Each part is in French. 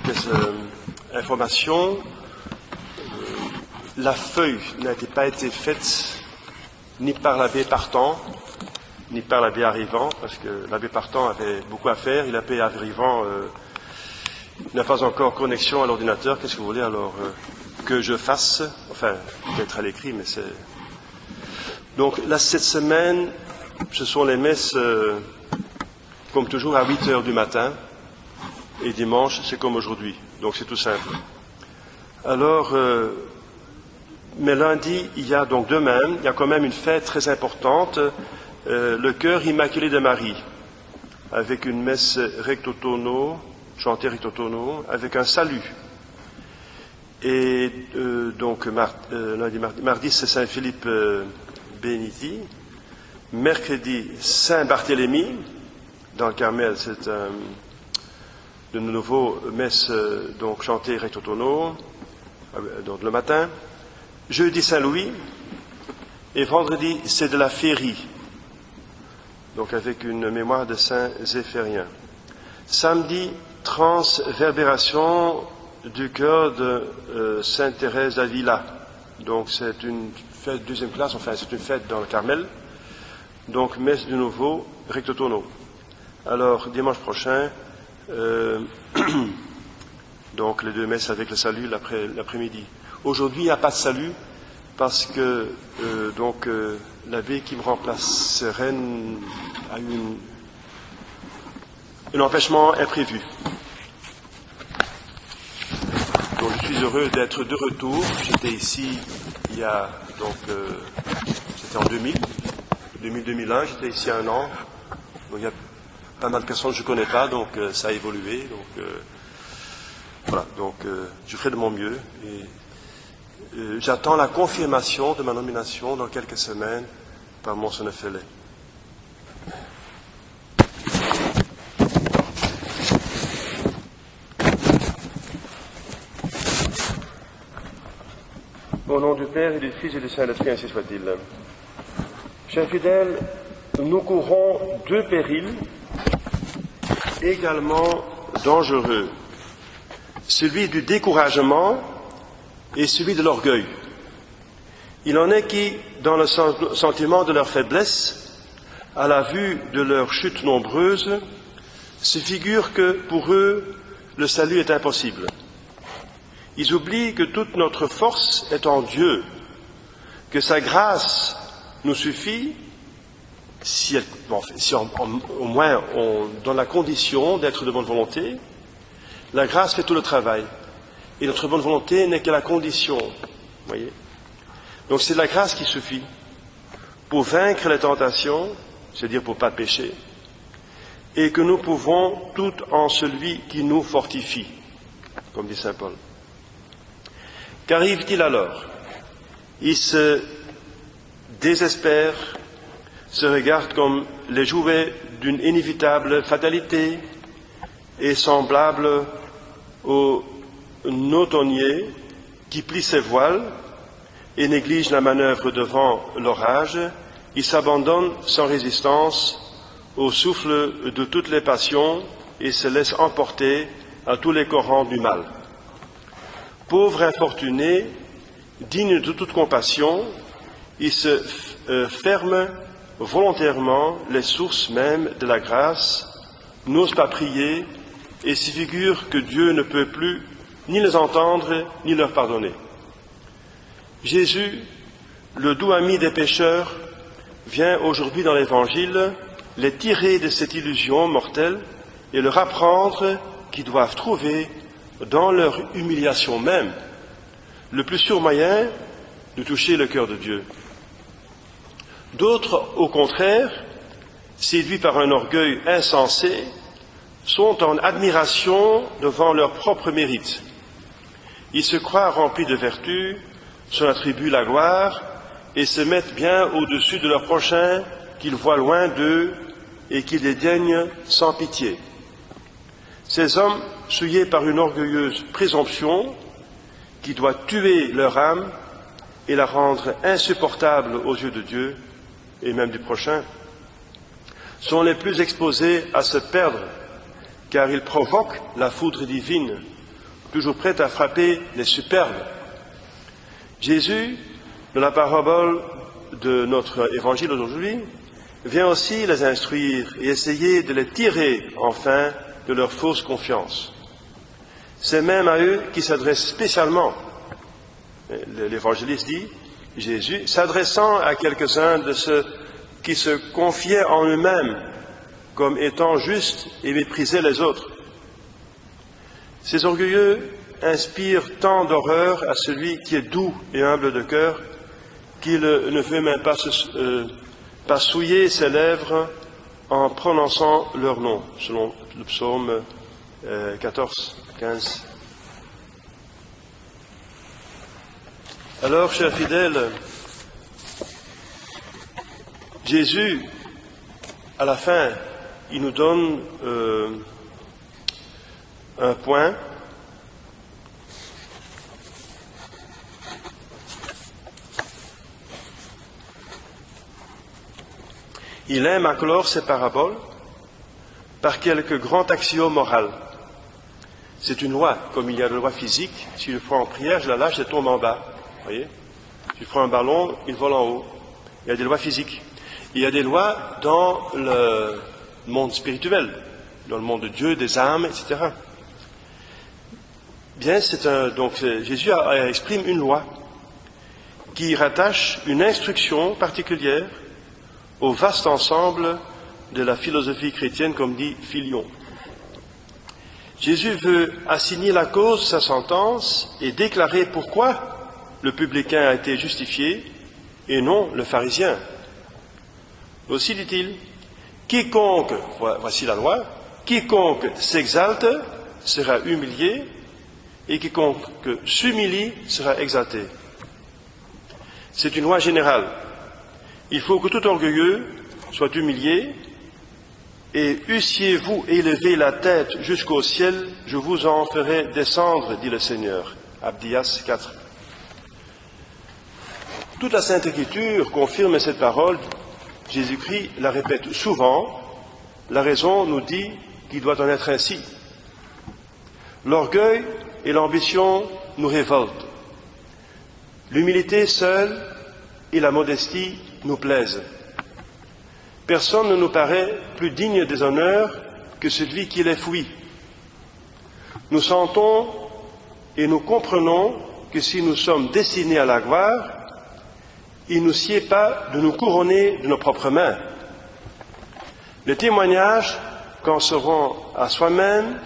quelques informations. La feuille n'a pas été faite ni par l'abbé partant, ni par l'abbé arrivant, parce que l'abbé partant avait beaucoup à faire, et l'abbé arrivant n'a pas encore connexion à l'ordinateur. Qu'est-ce que vous voulez alors que je fasse? Enfin, peut-être à l'écrit, mais c'est... Donc là, cette semaine, ce sont les messes, comme toujours, à 8 heures du matin, et dimanche, c'est comme aujourd'hui. Donc c'est tout simple. Alors, mais lundi, il y a donc demain, il y a quand même une fête très importante, le Cœur Immaculé de Marie, avec une messe recto tono, chantée recto tono, avec un salut. Et donc lundi, mardi, c'est Saint Philippe Béniti, mercredi Saint Barthélemy, dans le Carmel, c'est de nouveau messe donc chantée recto tono, donc le matin. Jeudi Saint-Louis, et vendredi c'est de la féerie, donc avec une mémoire de Saint Zéphérien. Samedi, transverbération du cœur de Sainte Thérèse d'Avila, donc c'est une fête deuxième classe, enfin c'est une fête dans le Carmel, donc messe de nouveau recto tono. Alors dimanche prochain, donc les deux messes avec le salut l'après-midi. Aujourd'hui, il n'y a pas de salut parce que l'abbé qui me remplace, Rennes, a eu un empêchement imprévu. Donc je suis heureux d'être de retour. J'étais ici il y a c'était en 2001, j'étais ici 1 an. Donc il y a pas mal de personnes que je ne connais pas, donc ça a évolué. Donc voilà, donc je ferai de mon mieux. Et j'attends la confirmation de ma nomination dans quelques semaines par Monseigneur Fellet. Au nom du Père et du Fils et du Saint-Esprit, ainsi soit-il. Chers fidèles, nous courons 2 périls également dangereux. Celui du découragement et celui de l'orgueil. Il en est qui, dans le sentiment de leur faiblesse, à la vue de leurs chutes nombreuses, se figurent que pour eux, le salut est impossible. Ils oublient que toute notre force est en Dieu, que sa grâce nous suffit, au moins dans la condition d'être de bonne volonté. La grâce fait tout le travail. Et notre bonne volonté n'est que la condition. Voyez. Donc c'est la grâce qui suffit pour vaincre les tentations, c'est-à-dire pour ne pas pécher, et que nous pouvons tout en celui qui nous fortifie, comme dit saint Paul. Qu'arrive-t-il alors? Ils se désespèrent, se regardent comme les jouets d'une inévitable fatalité et semblables au nautonnier qui plie ses voiles et néglige la manœuvre devant l'orage. Il s'abandonne sans résistance au souffle de toutes les passions et se laisse emporter à tous les courants du mal. Pauvre infortuné, digne de toute compassion, il se ferme volontairement les sources mêmes de la grâce, n'ose pas prier et s'y figure que Dieu ne peut plus ni les entendre, ni leur pardonner. Jésus, le doux ami des pécheurs, vient aujourd'hui dans l'Évangile les tirer de cette illusion mortelle et leur apprendre qu'ils doivent trouver dans leur humiliation même le plus sûr moyen de toucher le cœur de Dieu. D'autres, au contraire, séduits par un orgueil insensé, sont en admiration devant leur propre mérite. Ils se croient remplis de vertu, s'en attribuent la gloire et se mettent bien au-dessus de leur prochain qu'ils voient loin d'eux et qu'ils dédaignent sans pitié. Ces hommes, souillés par une orgueilleuse présomption qui doit tuer leur âme et la rendre insupportable aux yeux de Dieu et même du prochain, sont les plus exposés à se perdre, car ils provoquent la foudre divine toujours prête à frapper les superbes. Jésus, dans la parabole de notre évangile aujourd'hui, vient aussi les instruire et essayer de les tirer enfin de leur fausse confiance. C'est même à eux qui s'adresse spécialement. L'évangéliste dit, Jésus, s'adressant à quelques-uns de ceux qui se confiaient en eux-mêmes comme étant justes et méprisaient les autres. Ces orgueilleux inspirent tant d'horreur à celui qui est doux et humble de cœur qu'il ne veut même pas souiller ses lèvres en prononçant leur nom, selon le psaume 14, 15. Alors, chers fidèles, Jésus, à la fin, il nous donne un point. Il aime à clore ses paraboles par quelques grands axiomes moraux. C'est une loi, comme il y a une loi physique. Si je prends en prière, je la lâche, elle tombe en bas. Vous voyez ? Si je prends un ballon, il vole en haut. Il y a des lois physiques. Il y a des lois dans le monde spirituel, dans le monde de Dieu, des âmes, etc. Bien, donc Jésus exprime une loi qui rattache une instruction particulière au vaste ensemble de la philosophie chrétienne, comme dit Philion. Jésus veut assigner la cause de sa sentence et déclarer pourquoi le publicain a été justifié et non le pharisien. Aussi dit-il, quiconque, voici la loi, quiconque s'exalte sera humilié et quiconque s'humilie sera exalté. C'est une loi générale. Il faut que tout orgueilleux soit humilié, et eussiez-vous élevé la tête jusqu'au ciel, je vous en ferai descendre, dit le Seigneur. Abdias 4. Toute la Sainte Écriture confirme cette parole. Jésus-Christ la répète souvent. La raison nous dit qu'il doit en être ainsi. L'orgueil et l'ambition nous révoltent. L'humilité seule et la modestie nous plaisent. Personne ne nous paraît plus digne des honneurs que celui qui les fouille. Nous sentons et nous comprenons que si nous sommes destinés à la gloire, il ne nous sied pas de nous couronner de nos propres mains. Le témoignage qu'en se rend à soi-même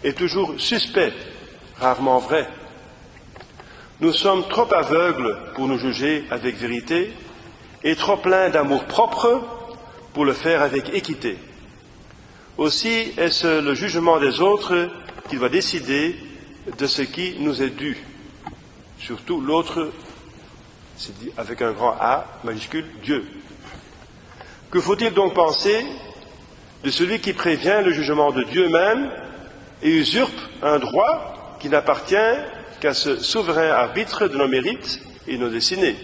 est toujours suspect, rarement vrai. Nous sommes trop aveugles pour nous juger avec vérité et trop pleins d'amour propre pour le faire avec équité. Aussi est-ce le jugement des autres qui doit décider de ce qui nous est dû. Surtout l'autre, c'est dit avec un grand A majuscule, Dieu. Que faut-il donc penser de celui qui prévient le jugement de Dieu même et usurpe un droit qui n'appartient qu'à ce souverain arbitre de nos mérites et nos destinées?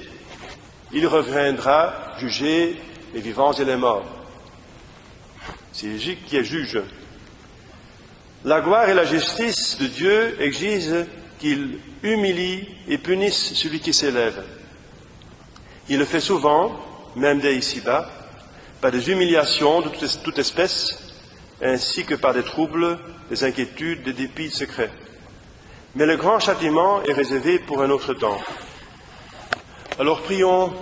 Il reviendra juger les vivants et les morts. C'est Jésus qui est juge. La gloire et la justice de Dieu exigent qu'il humilie et punisse celui qui s'élève. Il le fait souvent, même dès ici-bas, par des humiliations de toute espèce, ainsi que par des troubles, des inquiétudes, des dépits secrets. Mais le grand châtiment est réservé pour un autre temps. Alors prions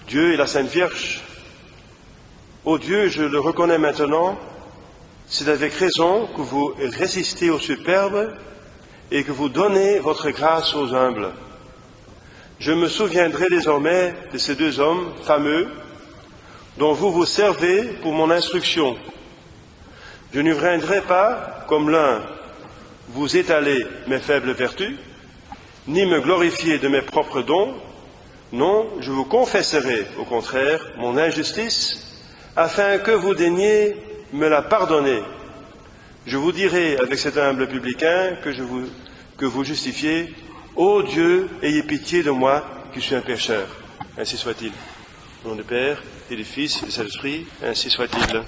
Dieu et la Sainte Vierge. Ô Dieu, je le reconnais maintenant, c'est avec raison que vous résistez aux superbes et que vous donnez votre grâce aux humbles. Je me souviendrai désormais de ces deux hommes fameux dont vous vous servez pour mon instruction. Je ne viendrai pas, comme l'un, vous étaler mes faibles vertus, ni me glorifier de mes propres dons. Non, je vous confesserai, au contraire, mon injustice, afin que vous daigniez me la pardonner. Je vous dirai avec cet humble publicain que vous justifiez. Ô Dieu, ayez pitié de moi, qui suis un pécheur. Ainsi soit-il. Au nom du Père, et du Fils, et du Saint-Esprit, ainsi soit-il.